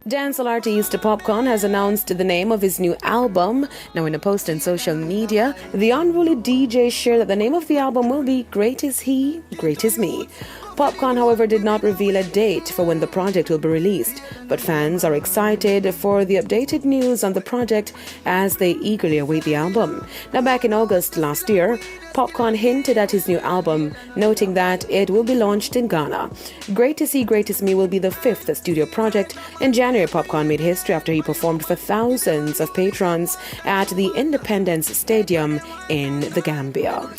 Dancehall artist Popcaan has announced the name of his new album. Now, in a post on social media, the unruly DJ shared that the name of the album will be Great Is He, Great Is Me. Popcaan, however, did not reveal a date for when the project will be released, but fans are excited for the updated news on the project as they eagerly await the album. Now, back in August last year, Popcaan hinted at his new album, noting that it will be launched in Ghana. Great Is He, Great Is Me will be the fifth studio project. In January, Popcaan made history after he performed for thousands of patrons at the Independence Stadium in the Gambia.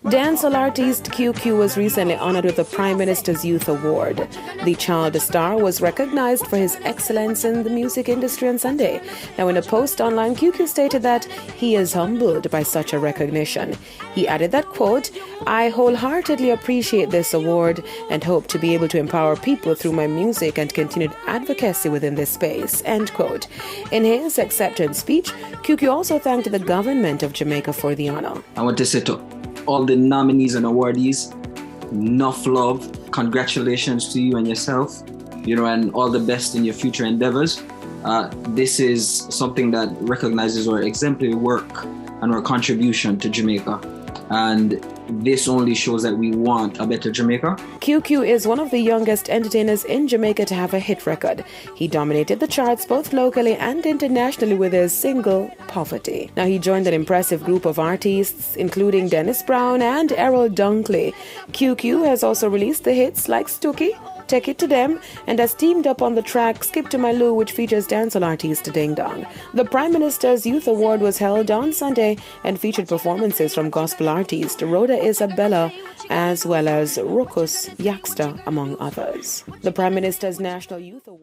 Dancehall artist QQ was recently honored with the Prime Minister's Youth Award. The child star was recognized for his excellence in the music industry on Sunday. Now, in a post online, QQ stated that he is humbled by such a recognition. He added that, quote, "I wholeheartedly appreciate this award and hope to be able to empower people through my music and continued advocacy within this space," end quote. In his acceptance speech, QQ also thanked the government of Jamaica for the honor. I want to say to all the nominees and awardees, enough love, congratulations to you and yourself, and all the best in your future endeavors. This is something that recognizes our exemplary work and our contribution to Jamaica. And this only shows that we want a better Jamaica. QQ is one of the youngest entertainers in Jamaica to have a hit record. He dominated the charts both locally and internationally with his single, Poverty. Now, he joined an impressive group of artists, including Dennis Brown and Errol Dunkley. QQ has also released the hits like Stookie, Take It to Them, and has teamed up on the track Skip to My Lou, which features dancehall artist Ding Dong. The Prime Minister's Youth Award was held on Sunday and featured performances from gospel artist Rhoda Isabella as well as Ruckus Yaxter, among others. The Prime Minister's National Youth Award